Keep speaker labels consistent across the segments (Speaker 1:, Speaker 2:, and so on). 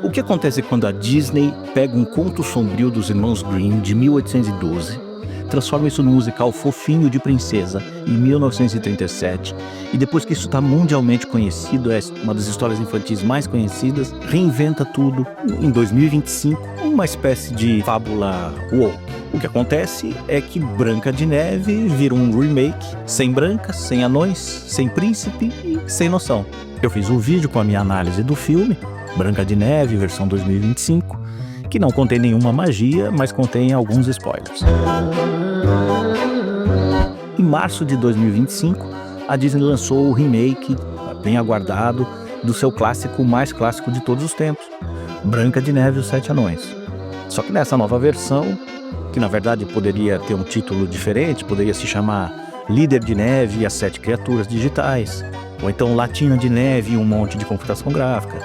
Speaker 1: O que acontece quando a Disney pega um conto sombrio dos Irmãos Grimm de 1812, transforma isso num musical fofinho de princesa em 1937, e depois que isso está mundialmente conhecido, é uma das histórias infantis mais conhecidas, reinventa tudo em 2025, uma espécie de fábula woke. O que acontece é que Branca de Neve vira um remake, sem brancas, sem anões, sem príncipe e sem noção. Eu fiz um vídeo com a minha análise do filme, Branca de Neve, versão 2025, que não contém nenhuma magia, mas contém alguns spoilers. Em março de 2025, a Disney lançou o remake, bem aguardado, do seu clássico mais clássico de todos os tempos, Branca de Neve e os Sete Anões. Só que nessa nova versão, que na verdade poderia ter um título diferente, poderia se chamar Líder de Neve e as Sete Criaturas Digitais, ou então Latina de Neve e um monte de computação gráfica,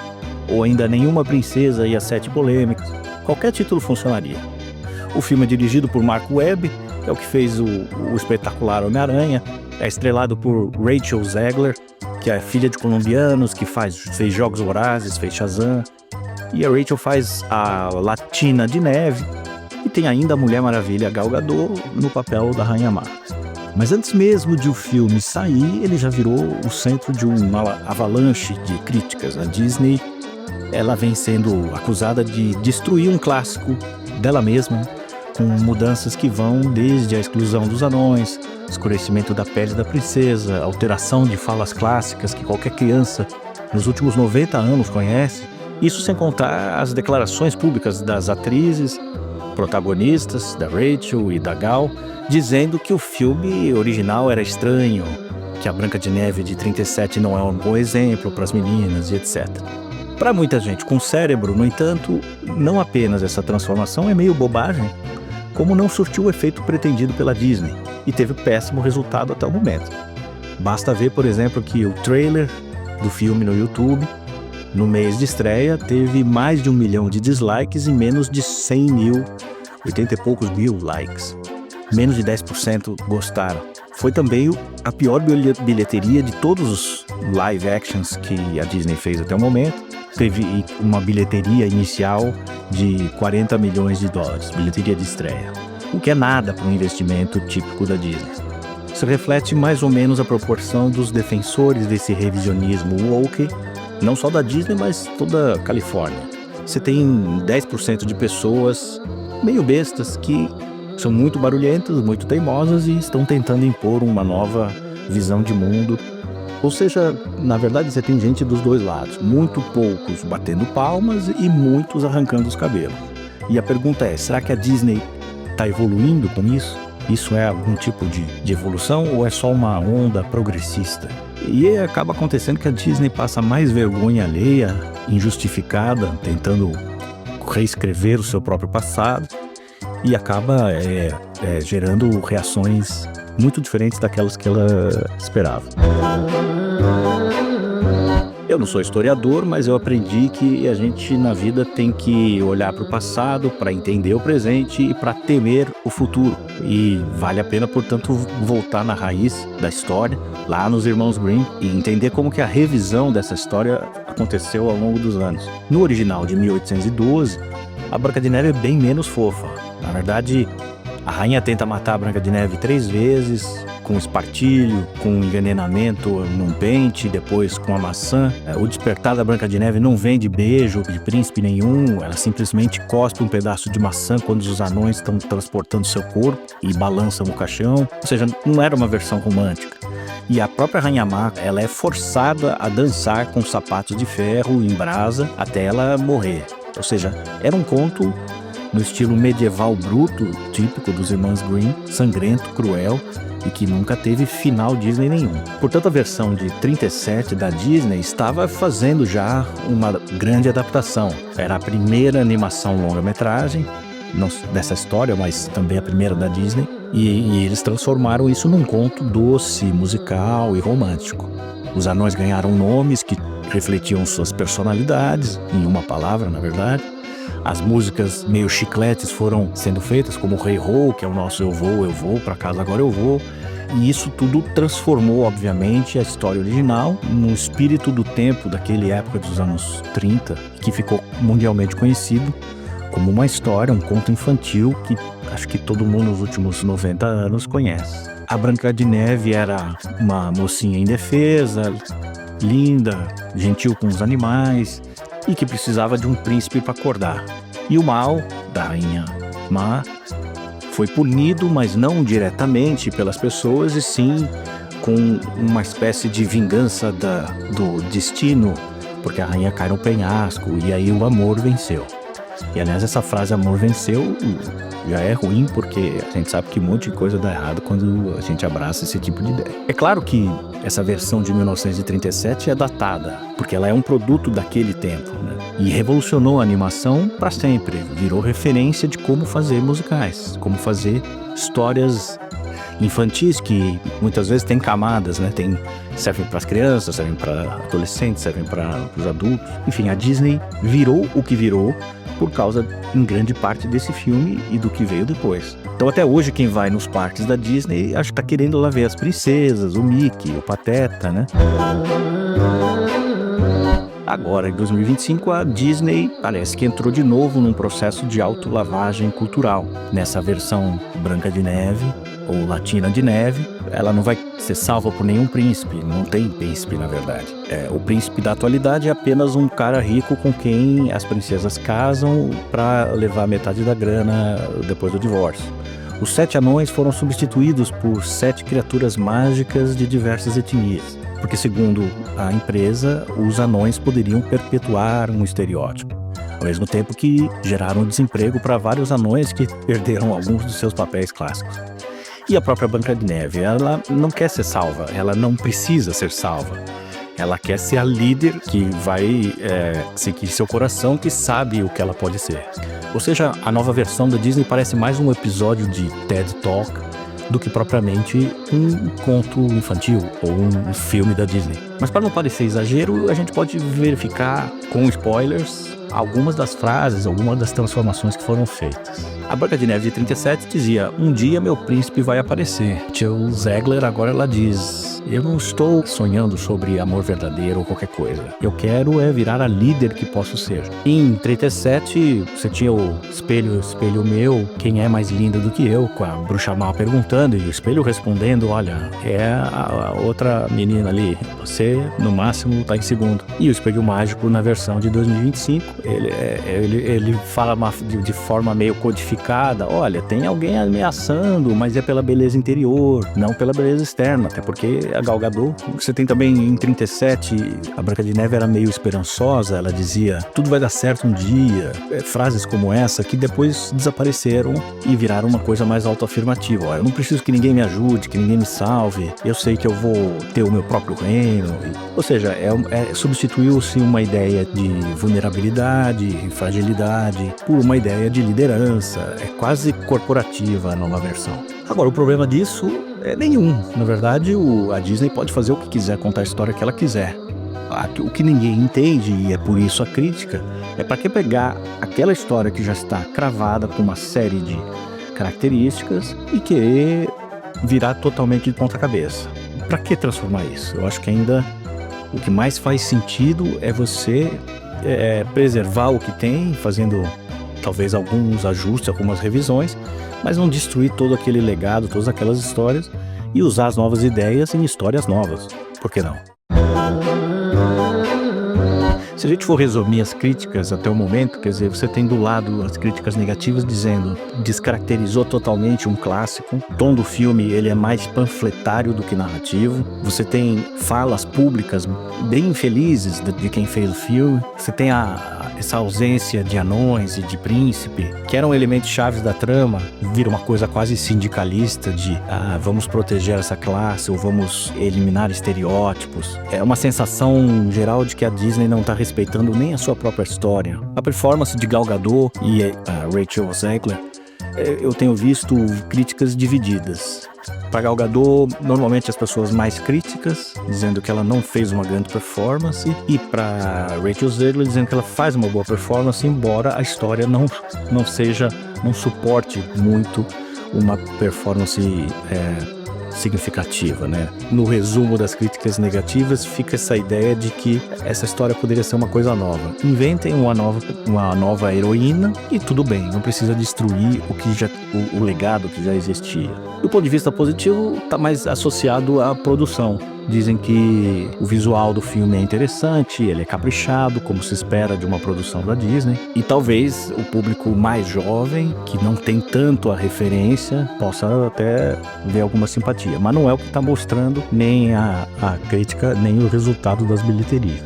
Speaker 1: ou ainda Nenhuma Princesa e as Sete Polêmicas. Qualquer título funcionaria. O filme é dirigido por Mark Webb, é o que fez o espetacular Homem-Aranha, é estrelado por Rachel Zegler, que é filha de colombianos, que fez Jogos Vorazes, fez Shazam, e a Rachel faz a Latina de Neve, e tem ainda a Mulher Maravilha Gal Gadot no papel da Rainha Má. Mas antes mesmo de o filme sair, ele já virou o centro de uma avalanche de críticas. A Disney, ela vem sendo acusada de destruir um clássico dela mesma, com mudanças que vão desde a exclusão dos anões, escurecimento da pele da princesa, alteração de falas clássicas que qualquer criança nos últimos 90 anos conhece. Isso sem contar as declarações públicas das atrizes protagonistas, da Rachel e da Gal, dizendo que o filme original era estranho, que a Branca de Neve de 37 não é um bom exemplo para as meninas e etc. Para muita gente com cérebro, no entanto, não apenas essa transformação é meio bobagem, como não surtiu o efeito pretendido pela Disney e teve péssimo resultado até o momento. Basta ver, por exemplo, que o trailer do filme no YouTube, no mês de estreia, teve mais de 1 milhão de dislikes e menos de 100 mil, 80 e poucos mil likes. Menos de 10% gostaram. Foi também a pior bilheteria de todos os live actions que a Disney fez até o momento. Teve uma bilheteria inicial de 40 milhões de dólares, bilheteria de estreia, o que é nada para um investimento típico da Disney. Isso reflete mais ou menos a proporção dos defensores desse revisionismo woke, não só da Disney, mas toda a Califórnia. Você tem 10% de pessoas meio bestas que são muito barulhentas, muito teimosas e estão tentando impor uma nova visão de mundo. Ou seja, na verdade você tem gente dos dois lados, muito poucos batendo palmas e muitos arrancando os cabelos. E a pergunta é, será que a Disney está evoluindo com isso? Isso é algum tipo de evolução ou é só uma onda progressista? E acaba acontecendo que a Disney passa mais vergonha alheia, injustificada, tentando reescrever o seu próprio passado e acaba gerando reações muito diferentes daquelas que ela esperava. Eu não sou historiador, mas eu aprendi que a gente na vida tem que olhar para o passado para entender o presente e para temer o futuro. E vale a pena, portanto, voltar na raiz da história, lá nos Irmãos Grimm, e entender como que a revisão dessa história aconteceu ao longo dos anos. No original de 1812, a Branca de Neve é bem menos fofa. Na verdade, a rainha tenta matar a Branca de Neve 3 vezes, com espartilho, com envenenamento num pente, depois com a maçã. O despertar da Branca de Neve não vem de beijo de príncipe nenhum, ela simplesmente cospe um pedaço de maçã quando os anões estão transportando seu corpo e balançam o caixão. Ou seja, não era uma versão romântica. E a própria Rainha Má, ela é forçada a dançar com sapatos de ferro em brasa até ela morrer. Ou seja, era um conto no estilo medieval bruto, típico dos Irmãos Grimm, sangrento, cruel, e que nunca teve final Disney nenhum. Portanto, a versão de 37 da Disney estava fazendo já uma grande adaptação. Era a primeira animação longa-metragem, não dessa história, mas também a primeira da Disney, e eles transformaram isso num conto doce, musical e romântico. Os anões ganharam nomes que refletiam suas personalidades, em uma palavra, na verdade. As músicas meio chicletes foram sendo feitas, como o Rei Ho, que é o nosso Eu Vou, pra casa agora eu vou. E isso tudo transformou, obviamente, a história original no espírito do tempo daquele época dos anos 30, que ficou mundialmente conhecido como uma história, um conto infantil que acho que todo mundo nos últimos 90 anos conhece. A Branca de Neve era uma mocinha indefesa, linda, gentil com os animais e que precisava de um príncipe para acordar. E o mal da rainha má foi punido, mas não diretamente pelas pessoas, e sim com uma espécie de vingança do destino, porque a rainha cai no penhasco e aí o amor venceu. E aliás, essa frase amor venceu já é ruim, porque a gente sabe que um monte de coisa dá errado quando a gente abraça esse tipo de ideia. É claro que essa versão de 1937 é datada, porque ela é um produto daquele tempo, né? E revolucionou a animação para sempre, virou referência de como fazer musicais, como fazer histórias infantis que muitas vezes têm camadas, né? Servem para as crianças, servem para adolescentes, servem para os adultos. Enfim, a Disney virou o que virou por causa, em grande parte, desse filme e do que veio depois. Então até hoje quem vai nos parques da Disney acho que tá querendo lá ver as princesas, o Mickey, o Pateta, né? Agora, em 2025, a Disney parece que entrou de novo num processo de autolavagem cultural. Nessa versão Branca de Neve, ou Latina de Neve, ela não vai ser salva por nenhum príncipe, não tem príncipe na verdade. O príncipe da atualidade é apenas um cara rico com quem as princesas casam para levar metade da grana depois do divórcio. Os 7 anões foram substituídos por 7 criaturas mágicas de diversas etnias, porque segundo a empresa, os anões poderiam perpetuar um estereótipo, ao mesmo tempo que geraram desemprego para vários anões que perderam alguns dos seus papéis clássicos. E a própria Branca de Neve, ela não quer ser salva, ela não precisa ser salva. Ela quer ser a líder que vai seguir seu coração, que sabe o que ela pode ser. Ou seja, a nova versão da Disney parece mais um episódio de TED Talk do que propriamente um conto infantil ou um filme da Disney. Mas para não parecer exagero, a gente pode verificar com spoilers algumas das frases, algumas das transformações que foram feitas. A Branca de Neve de 37 dizia: "Um dia meu príncipe vai aparecer." Tio Zegler agora ela diz: "Eu não estou sonhando sobre amor verdadeiro ou qualquer coisa. Eu quero virar a líder que posso ser." Em 37 você tinha o espelho, espelho meu, quem é mais linda do que eu, com a bruxa má perguntando e o espelho respondendo: "Olha, é a outra menina ali, você no máximo tá em segundo." E o espelho mágico na versão de 2025 ele fala de forma meio codificada: "Olha, tem alguém ameaçando, mas é pela beleza interior, não pela beleza externa." Até porque a Gal Gadot, você tem também em 37, a Branca de Neve era meio esperançosa, ela dizia: "Tudo vai dar certo um dia." Frases como essa que depois desapareceram e viraram uma coisa mais autoafirmativa. "Eu não preciso que ninguém me ajude, que ninguém me salve, eu sei que eu vou ter o meu próprio reino." Ou seja, substituiu-se uma ideia de vulnerabilidade, fragilidade, por uma ideia de liderança. É quase corporativa a nova versão. Agora, o problema disso é nenhum. Na verdade, a Disney pode fazer o que quiser, contar a história que ela quiser. O que ninguém entende, e é por isso a crítica, é para que pegar aquela história que já está cravada com uma série de características e querer virar totalmente de ponta cabeça. Para que transformar isso? Eu acho que ainda o que mais faz sentido é você preservar o que tem, fazendo talvez alguns ajustes, algumas revisões, mas não destruir todo aquele legado, todas aquelas histórias, e usar as novas ideias em histórias novas. Por que não? Se a gente for resumir as críticas até o momento, quer dizer, você tem do lado as críticas negativas dizendo descaracterizou totalmente um clássico, o tom do filme ele é mais panfletário do que narrativo, você tem falas públicas bem infelizes de quem fez o filme, você tem essa ausência de anões e de príncipe, que eram elementos chaves da trama, vira uma coisa quase sindicalista de vamos proteger essa classe ou vamos eliminar estereótipos. É uma sensação geral de que a Disney não está respeitando nem a sua própria história. A performance de Gal Gadot e a Rachel Zegler, eu tenho visto críticas divididas. Para Gal Gadot, normalmente as pessoas mais críticas, dizendo que ela não fez uma grande performance, e para Rachel Zegler, dizendo que ela faz uma boa performance, embora a história não suporte muito uma performance significativa, né? No resumo das críticas negativas fica essa ideia de que essa história poderia ser uma coisa nova. Inventem uma nova heroína e tudo bem, não precisa destruir o legado que já existia. Do ponto de vista positivo, está mais associado à produção. Dizem que o visual do filme é interessante, ele é caprichado, como se espera de uma produção da Disney. E talvez o público mais jovem, que não tem tanto a referência, possa até ver alguma simpatia. Mas não é o que está mostrando nem a crítica, nem o resultado das bilheterias.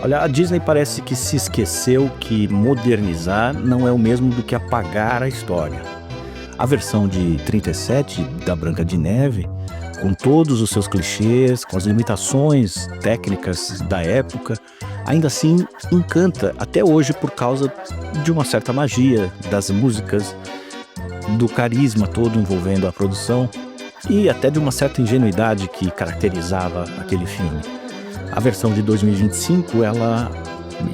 Speaker 1: Olha, a Disney parece que se esqueceu que modernizar não é o mesmo do que apagar a história. A versão de 37 da Branca de Neve, com todos os seus clichês, com as limitações técnicas da época, ainda assim encanta até hoje por causa de uma certa magia das músicas, do carisma todo envolvendo a produção e até de uma certa ingenuidade que caracterizava aquele filme. A versão de 2025,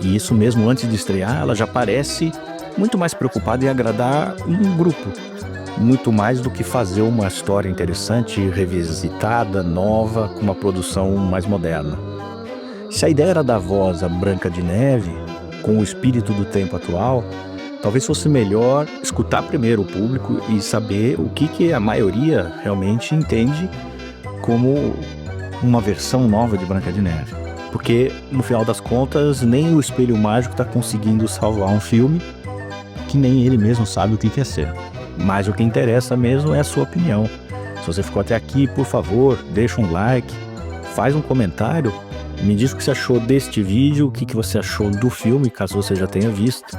Speaker 1: e isso mesmo antes de estrear, ela já parece muito mais preocupada em agradar um grupo, muito mais do que fazer uma história interessante, revisitada, nova, com uma produção mais moderna. Se a ideia era dar voz à Branca de Neve, com o espírito do tempo atual, talvez fosse melhor escutar primeiro o público e saber o que a maioria realmente entende como uma versão nova de Branca de Neve. Porque, no final das contas, nem o Espelho Mágico está conseguindo salvar um filme que nem ele mesmo sabe o que quer ser. Mas o que interessa mesmo é a sua opinião. Se você ficou até aqui, por favor, deixa um like, faz um comentário, me diz o que você achou deste vídeo, o que você achou do filme, caso você já tenha visto,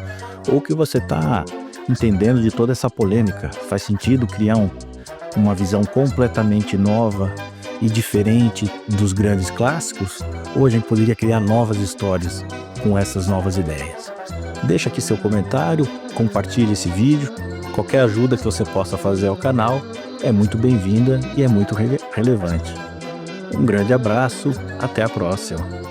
Speaker 1: ou o que você está entendendo de toda essa polêmica. Faz sentido criar uma visão completamente nova e diferente dos grandes clássicos? Ou a gente poderia criar novas histórias com essas novas ideias? Deixa aqui seu comentário, compartilhe esse vídeo. Qualquer ajuda que você possa fazer ao canal é muito bem-vinda e é muito relevante. Um grande abraço, até a próxima.